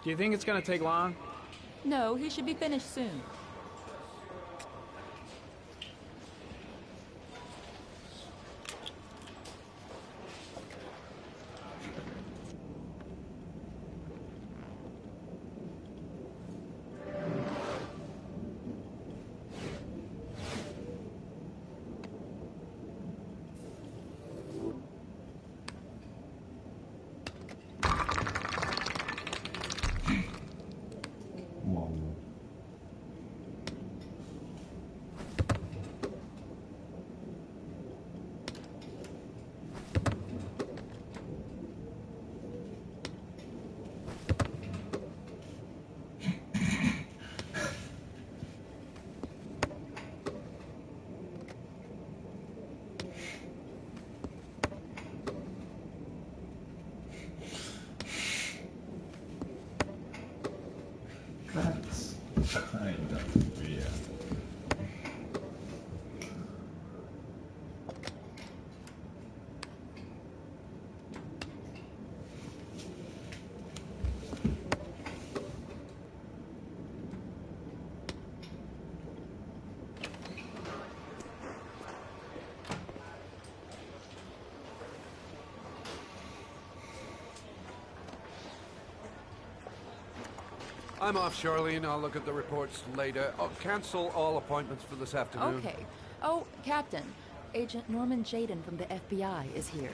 Do you think it's gonna take long? No, he should be finished soon. That's kind of weird. I'm off, Charlene. I'll look at the reports later. I'll cancel all appointments for this afternoon. Okay. Oh, Captain. Agent Norman Jaden from the FBI is here.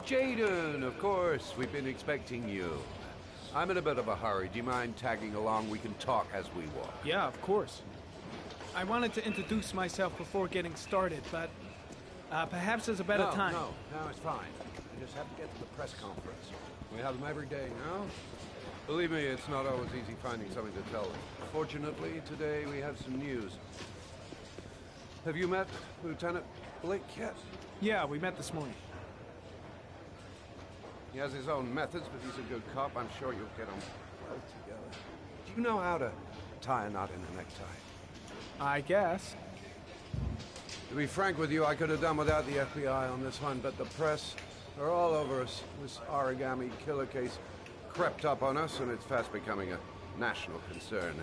Jaden, of course. We've been expecting you. I'm in a bit of a hurry. Do you mind tagging along? We can talk as we walk. Yeah, of course. I wanted to introduce myself before getting started, but perhaps there's a better time. No, it's fine. I just have to get to the press conference. We have them every day now. Believe me, it's not always easy finding something to tell them. Fortunately, today we have some news. Have you met Lieutenant Blake yet? Yeah, we met this morning. He has his own methods, but he's a good cop. I'm sure you'll get them well together. Do you know how to tie a knot in a necktie? I guess. To be frank with you, I could have done without the FBI on this one, but the press are all over us. This origami killer case crept up on us, and it's fast becoming a national concern.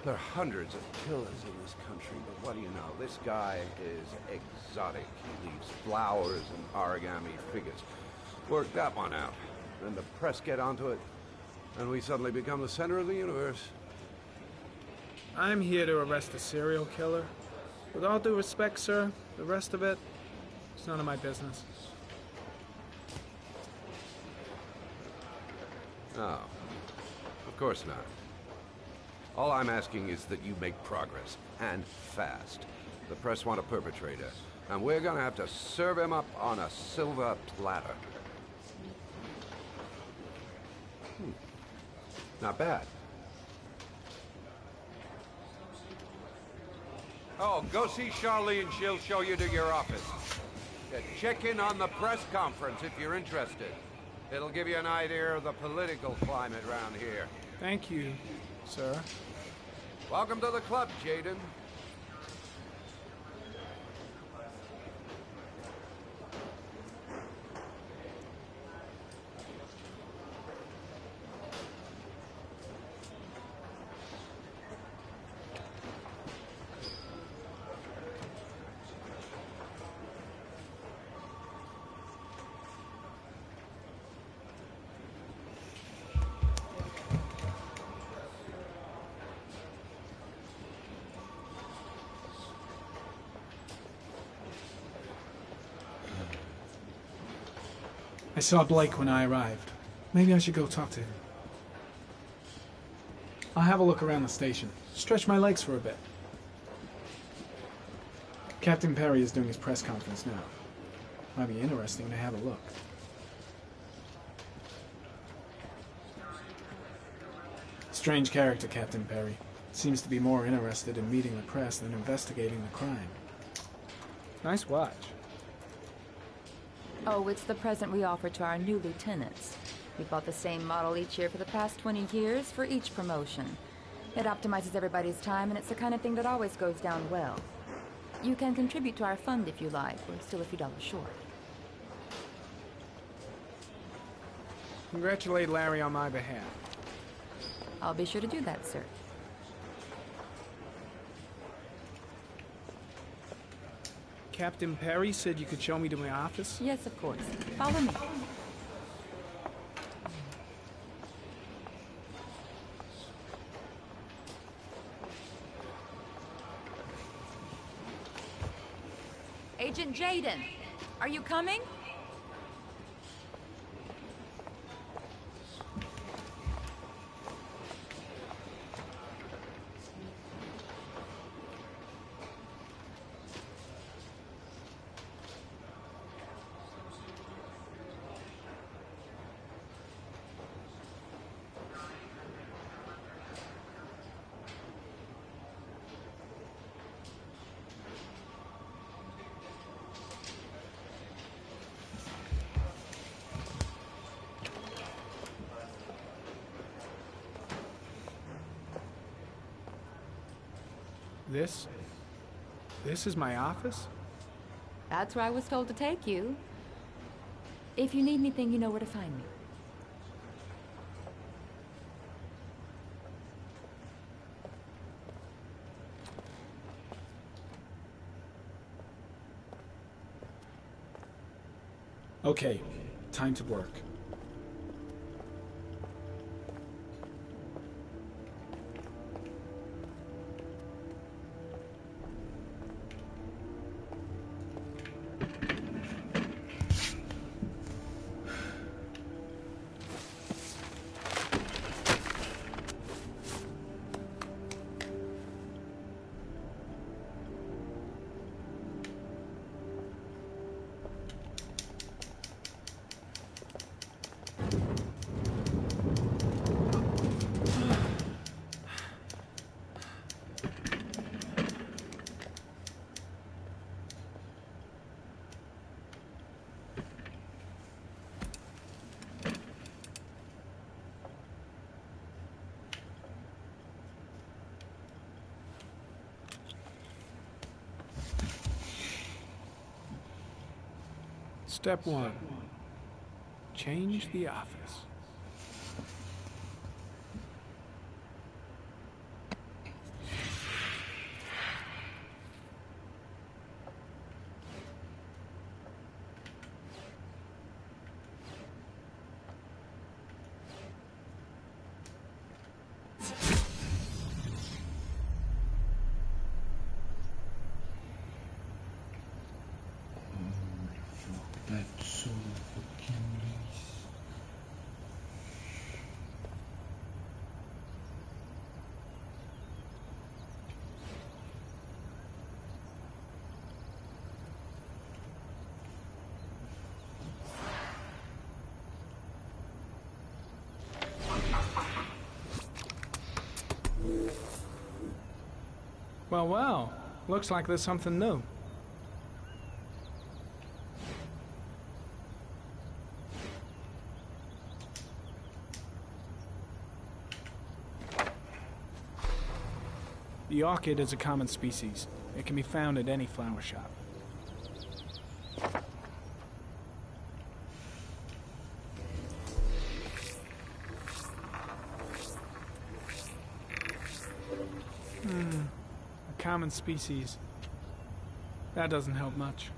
There are hundreds of killers in this country, but what do you know? This guy is exotic. He leaves flowers and origami figures. Work that one out. Then the press get onto it, and we suddenly become the center of the universe. I'm here to arrest a serial killer. With all due respect, sir, the rest of it, it's none of my business. No, of course not. All I'm asking is that you make progress, and fast. The press want a perpetrator, and we're gonna have to serve him up on a silver platter. Not bad. Oh, go see Charlene. She'll show you to your office. Check in on the press conference if you're interested. It'll give you an idea of the political climate around here. Thank you, sir. Welcome to the club, Jaden. I saw Blake when I arrived. Maybe I should go talk to him. I'll have a look around the station. Stretch my legs for a bit. Captain Perry is doing his press conference now. Might be interesting to have a look. Strange character, Captain Perry. Seems to be more interested in meeting the press than investigating the crime. Nice watch. Oh, it's the present we offer to our new lieutenants. We bought the same model each year for the past 20 years for each promotion. It optimizes everybody's time, and it's the kind of thing that always goes down well. You can contribute to our fund if you like. We're still a few dollars short. Congratulate Larry on my behalf. I'll be sure to do that, sir. Captain Perry said you could show me to my office? Yes, of course. Follow me. Agent Jaden, are you coming? This is my office? That's where I was told to take you. If you need anything, you know where to find me. Okay, time to work. Step 1. Change the office. That's so fucking nice. Well, looks like there's something new. The orchid is a common species. It can be found at any flower shop. A common species. That doesn't help much.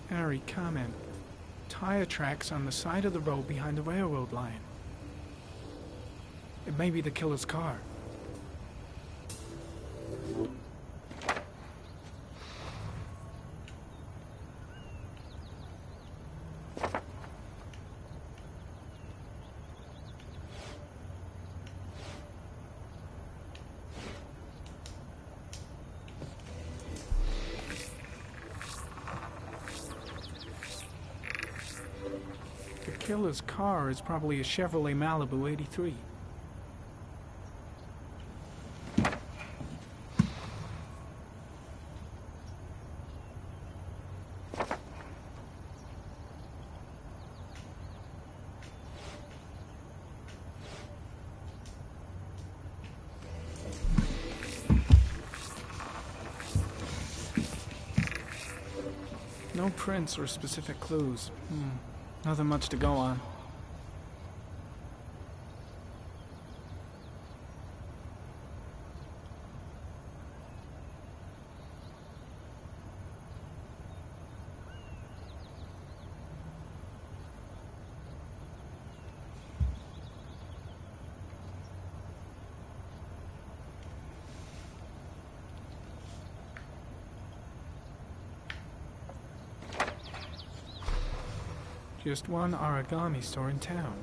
Harry, comment. Tire tracks on the side of the road behind the railroad line. It may be the killer's car. The killer's car is probably a Chevrolet Malibu 83. No prints or specific clues. Nothing much to go on. Just one origami store in town.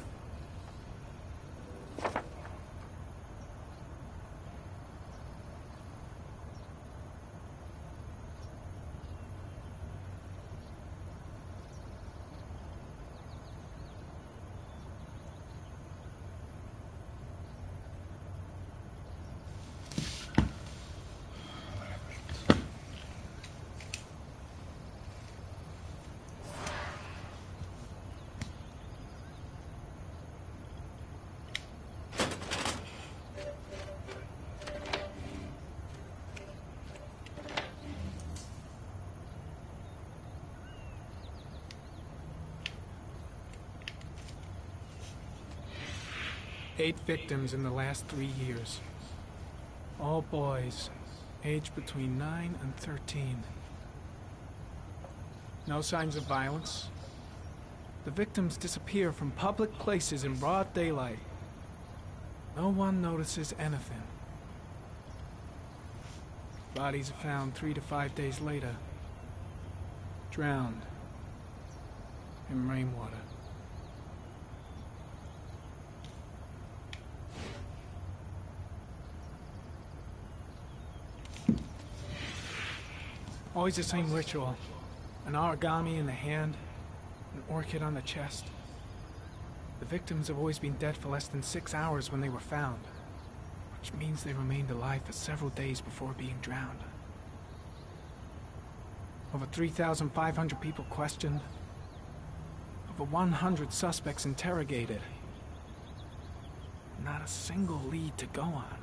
Eight victims in the last 3 years. All boys, aged between 9 and 13. No signs of violence. The victims disappear from public places in broad daylight. No one notices anything. Bodies are found 3 to 5 days later, drowned in rainwater. Always the same ritual. An origami in the hand, an orchid on the chest. The victims have always been dead for less than 6 hours when they were found, which means they remained alive for several days before being drowned. Over 3,500 people questioned. Over 100 suspects interrogated. Not a single lead to go on.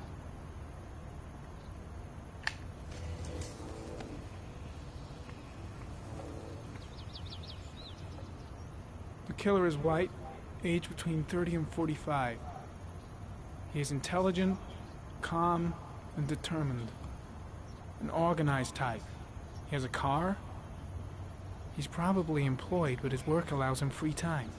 The killer is white, aged between 30 and 45. He is intelligent, calm, and determined. An organized type. He has a car. He's probably employed, but his work allows him free time.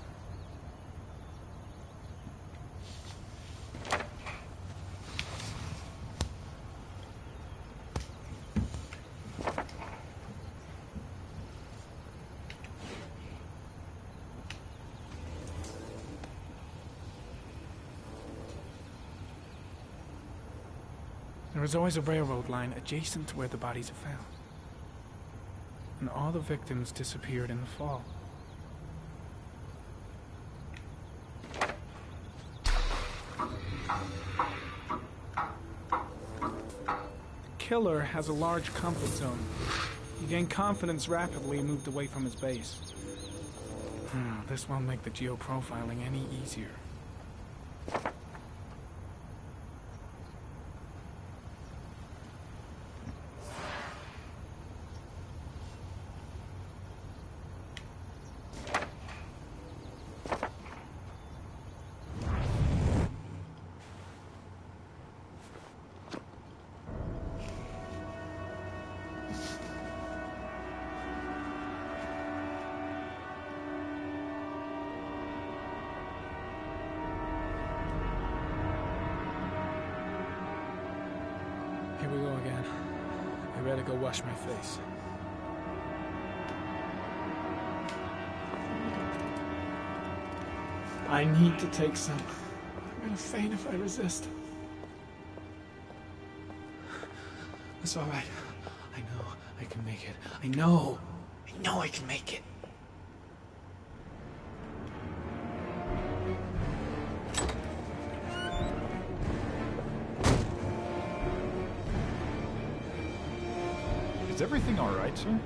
There is always a railroad line adjacent to where the bodies are found. And all the victims disappeared in the fall. The killer has a large comfort zone. He gained confidence rapidly and moved away from his base. This won't make the geoprofiling any easier. Here we go again. I better go wash my face. I need to take some. I'm gonna faint if I resist. It's all right. I know I can make it. I know I can make it. Is everything all right, sir?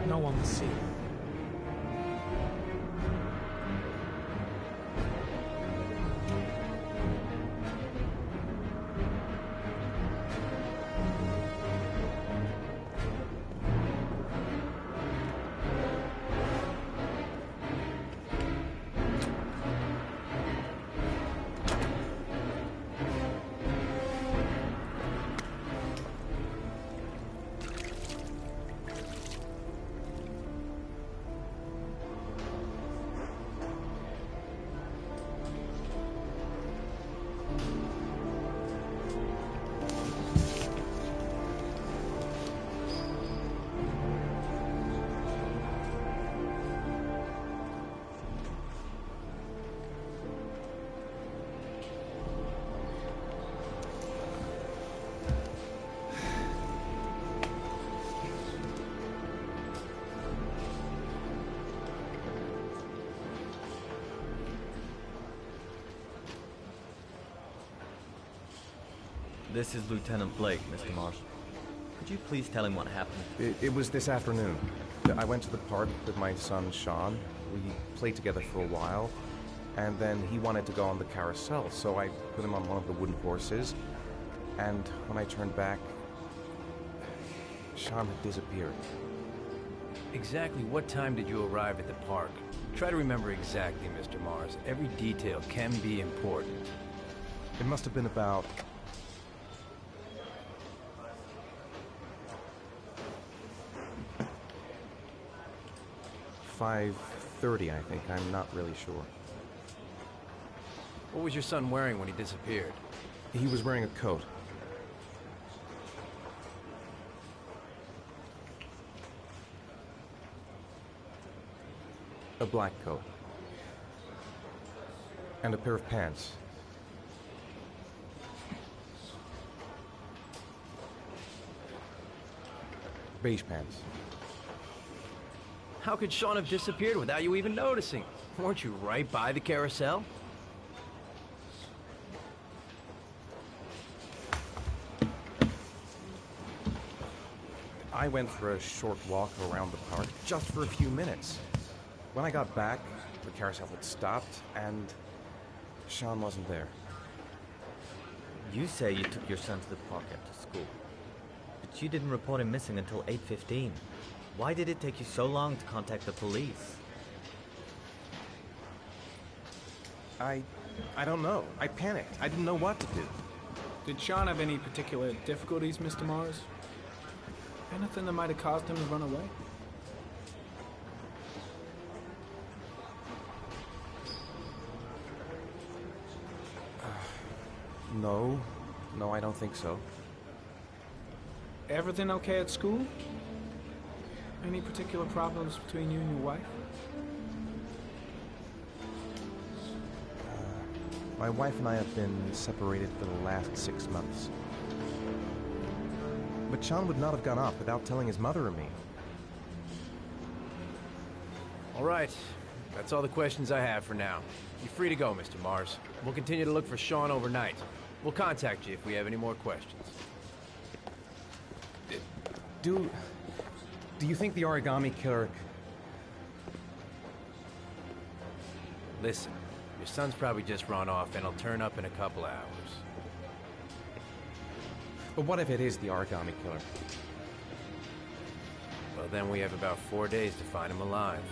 No one will see. This is Lieutenant Blake, Mr. Mars. Could you please tell him what happened? It was this afternoon. I went to the park with my son, Sean. We played together for a while, and then he wanted to go on the carousel, so I put him on one of the wooden horses, and when I turned back, Sean had disappeared. Exactly what time did you arrive at the park? Try to remember exactly, Mr. Mars. Every detail can be important. It must have been about... 5:30, I think. I'm not really sure. What was your son wearing when he disappeared? He was wearing a coat. A black coat. And a pair of pants. Beige pants. How could Sean have disappeared without you even noticing? Weren't you right by the carousel? I went for a short walk around the park, just for a few minutes. When I got back, the carousel had stopped, and Sean wasn't there. You say you took your son to the park after school, but you didn't report him missing until 8:15. Why did it take you so long to contact the police? I don't know. I panicked. I didn't know what to do. Did Sean have any particular difficulties, Mr. Mars? Anything that might have caused him to run away? No. No, I don't think so. Everything okay at school? Any particular problems between you and your wife? My wife and I have been separated for the last 6 months. But Sean would not have gone off without telling his mother or me. All right. That's all the questions I have for now. You're free to go, Mr. Mars. We'll continue to look for Sean overnight. We'll contact you if we have any more questions. Do you think the origami killer... Listen, your son's probably just run off and he'll turn up in a couple hours. But what if it is the origami killer? Well, then we have about 4 days to find him alive.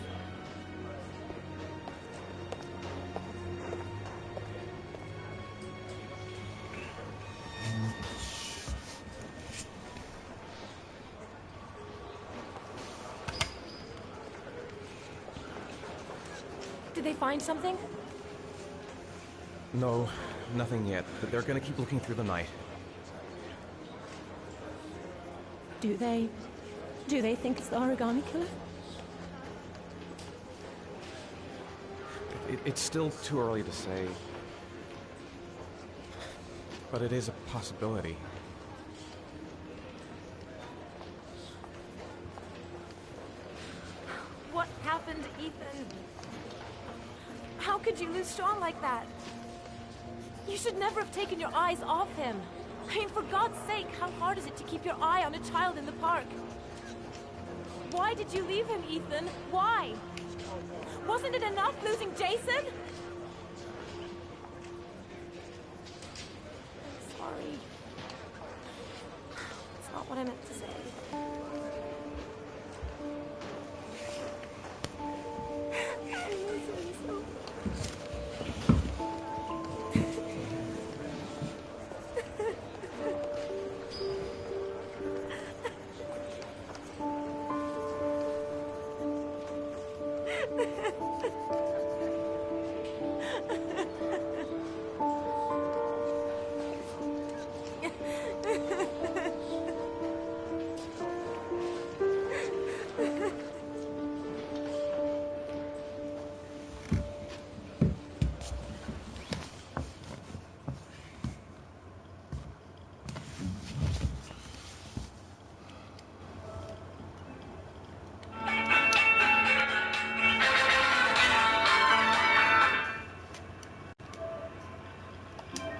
Did they find something? No, nothing yet, but they're gonna keep looking through the night. Do they think it's the origami killer? It's still too early to say. But it is a possibility. What happened, Ethan? How could you lose Sean like that? You should never have taken your eyes off him. I mean, for God's sake, how hard is it to keep your eye on a child in the park? Why did you leave him, Ethan? Why? Wasn't it enough losing Jason? I'm sorry. It's not what I meant to say.